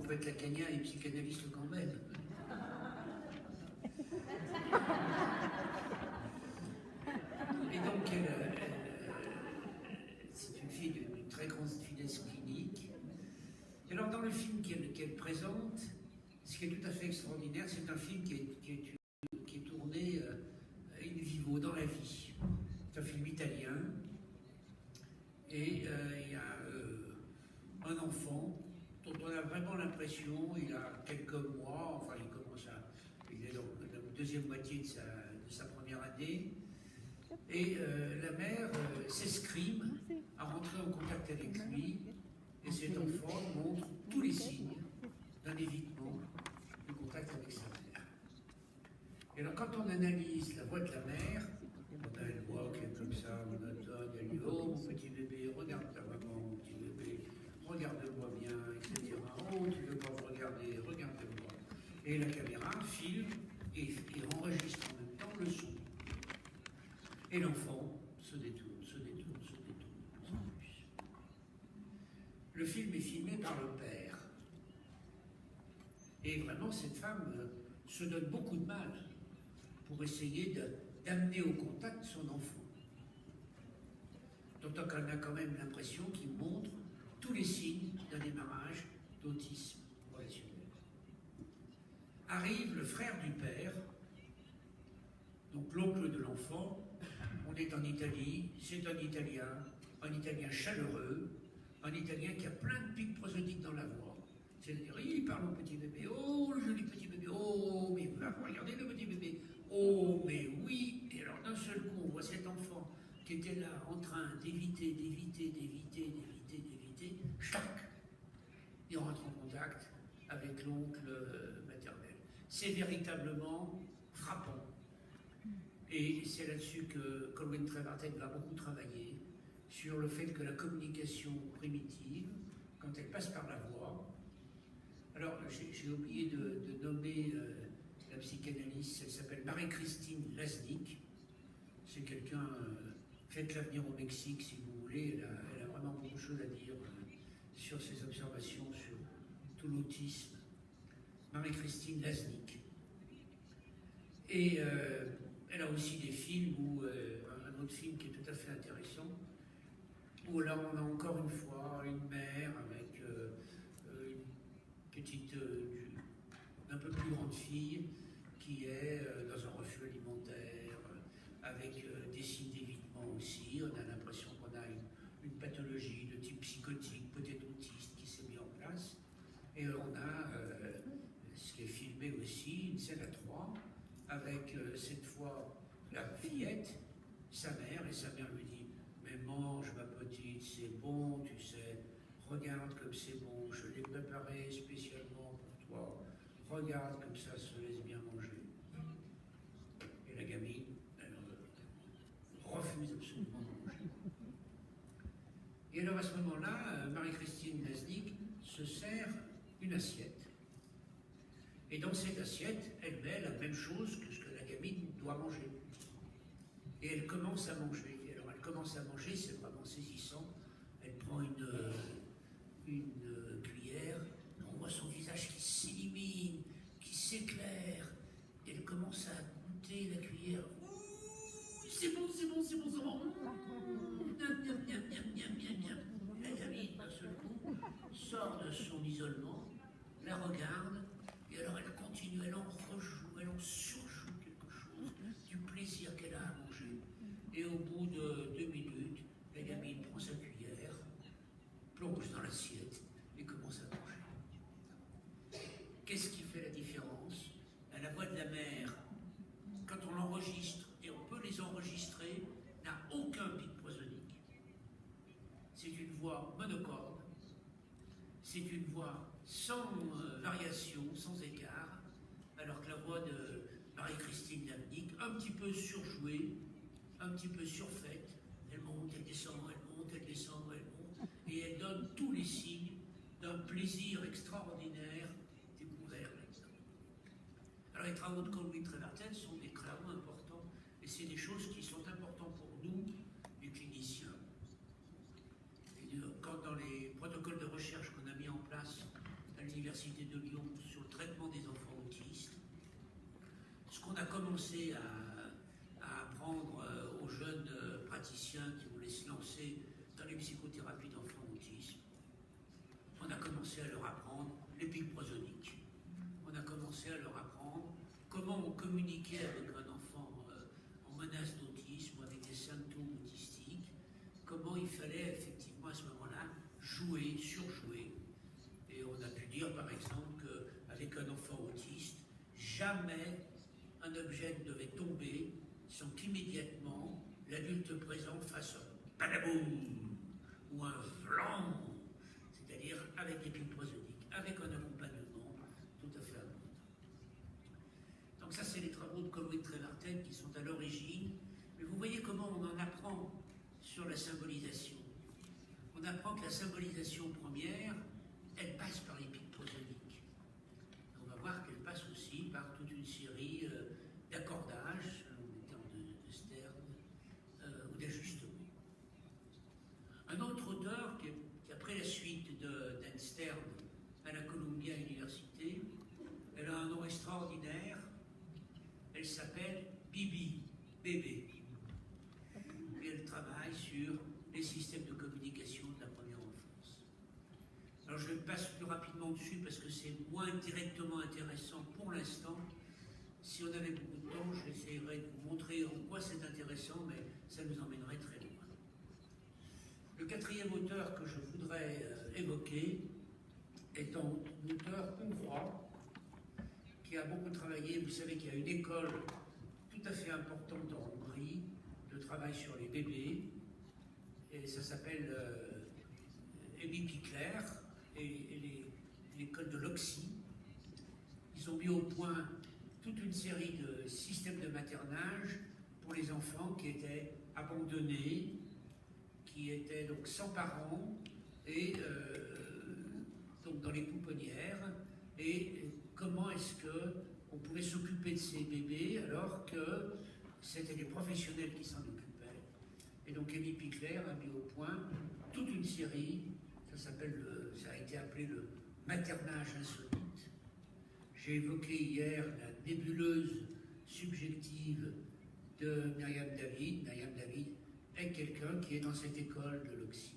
peut être lacanien et psychanalyste quand même. Et donc, c'est une fille d'une très grande finesse clinique. Et alors, dans le film qu'elle présente, ce qui est tout à fait extraordinaire, c'est un film qui est tourné in vivo, dans la vie. C'est un film italien. Et il y a un enfant dont on a vraiment l'impression, il a quelques mois, enfin il est dans la deuxième moitié de sa première année, et la mère s'escrime à rentrer en contact avec lui, et cet enfant montre tous les signes d'un évitement du contact avec sa mère. Et alors quand on analyse la voix de la mère, on a une voix qui est comme ça, monotone, elle dit « Oh mon petit bébé, regarde ta maman, mon petit bébé, regarde-moi bien, etc. Oh, tu veux pas me regarder, regarde-moi. » Et la caméra filme et enregistre en même temps le son. Et l'enfant se détourne, se détourne, se détourne de plus en plus. Le film est filmé par le père. Et vraiment, cette femme se donne beaucoup de mal pour essayer d'amener au contact son enfant. D'autant qu'elle a quand même l'impression qu'il montre tous les signes d'un démarrage d'autisme relationnel. Arrive le frère du père, donc l'oncle de l'enfant. On est en Italie, c'est un Italien chaleureux, un Italien qui a plein de pics prosodiques dans la voix. C'est-à-dire, il parle au petit bébé, oh le joli petit bébé, oh mais regardez le petit bébé, oh mais oui. Et alors d'un seul coup, on voit cet enfant qui était là en train d'éviter, chac, il rentre en contact avec l'oncle maternel. C'est véritablement frappant. Et c'est là-dessus que Colwyn Trevarthen va beaucoup travailler, sur le fait que la communication primitive, quand elle passe par la voix, alors j'ai oublié de nommer la psychanalyste, elle s'appelle Marie-Christine Laznick, c'est quelqu'un, faites-la venir au Mexique si vous voulez, elle a vraiment beaucoup de choses à dire sur ses observations sur tout l'autisme. Marie-Christine Laznick. Et elle a aussi des films, un autre film qui est tout à fait intéressant, où là on a encore une fois une mère avec une petite, un peu plus grande fille qui est dans un refus alimentaire, avec des signes d'évitement aussi. On a l'impression qu'on a une pathologie de type psychotique, peut-être autiste, qui s'est mis en place. Et on a, ce qui est filmé aussi, une scène à trois, avec cette fois la fillette, sa mère, et sa mère lui dit « Mais mange ma petite, c'est bon, tu sais, regarde comme c'est bon, je l'ai préparé spécialement pour toi, regarde comme ça se laisse bien manger. » Et la gamine, elle refuse absolument de manger. Et alors à ce moment-là, Marie-Christine Laznick se sert une assiette. Et dans cette assiette, elle met la même chose que ce que la gamine doit manger. Et elle commence à manger. Et alors elle commence à manger, c'est vraiment saisissant. Elle prend une cuillère, on voit son visage qui s'illumine, qui s'éclaire. Et elle commence à goûter la cuillère. C'est bon, c'est bon, c'est bon, c'est bon. La gamine, d'un seul coup, sort de son isolement, la regarde, et alors elle continue, elle en rejoue, elle en surjoue quelque chose du plaisir qu'elle a à manger. Et au bout de 2 minutes, la gamine prend sa cuillère, plonge dans l'assiette et commence à manger. Qu'est-ce qui fait la différence? La voix de la mère, quand on l'enregistre, et on peut les enregistrer, n'a aucun pic prosodique. C'est une voix monocorde, c'est une voix sans variation, sans écart, alors que la voix de Marie-Christine Laznick, un petit peu surjouée, un petit peu surfaite, elle monte, elle descend, elle monte, elle descend, elle monte, et elle donne tous les signes d'un plaisir extraordinaire découvert là-dedans. Alors les travaux de Colwyn Trevarthen sont des travaux importants, et c'est des choses qui sont importantes pour nous, les cliniciens. Et quand dans les protocoles de recherche qu'on a mis en place à l'université, l'Université de Lyon sur le traitement des enfants autistes. Ce qu'on a commencé à apprendre aux jeunes praticiens qui voulaient se lancer dans les psychothérapies d'enfants autistes, on a commencé à leur apprendre les pics prosodiques. On a commencé à leur apprendre comment on communiquait avec un enfant en menace d'autisme ou avec des symptômes autistiques, comment il fallait effectivement à ce moment-là jouer, surjouer. Et on a pu dire par exemple qu'avec un enfant autiste, jamais un objet ne devait tomber sans qu'immédiatement l'adulte présent fasse un badaboum ou un vlan, c'est-à-dire avec les pics prosodiques, avec un accompagnement tout à fait important. Donc ça, c'est les travaux de Colwyn Trevarthen qui sont à l'origine, mais vous voyez comment on en apprend sur la symbolisation. On apprend que la symbolisation première, elle passe par les pics prosodiques. On va voir qu'elle passe aussi par toute une série d'accordages, selon les termes de Stern, ou d'ajustements. Un autre auteur qui a pris la suite d'Anne Stern à la Columbia University, elle a un nom extraordinaire, elle s'appelle Bibi, bébé. Et elle travaille sur les systèmes de communication de la première enfance. Alors je passe plus rapidement dessus parce que c'est moins directement intéressant pour l'instant. Si on avait beaucoup de temps, j'essaierai de vous montrer en quoi c'est intéressant, mais ça nous emmènerait très loin. Le quatrième auteur que je voudrais évoquer est un auteur hongrois qui a beaucoup travaillé. Vous savez qu'il y a une école tout à fait importante en Hongrie de travail sur les bébés, et ça s'appelle Emi Pikler et l'école de l'Oxy. Ils ont mis au point toute une série de systèmes de maternage pour les enfants qui étaient abandonnés, qui étaient donc sans parents et donc dans les pouponnières, et comment est-ce qu'on pouvait s'occuper de ces bébés alors que c'était les professionnels qui s'en occupaient. Et donc Emi Pikler a mis au point toute une série, ça a été appelé le maternage insolite. J'ai évoqué hier la nébuleuse subjective de Myriam David. Myriam David est quelqu'un qui est dans cette école de l'Oxy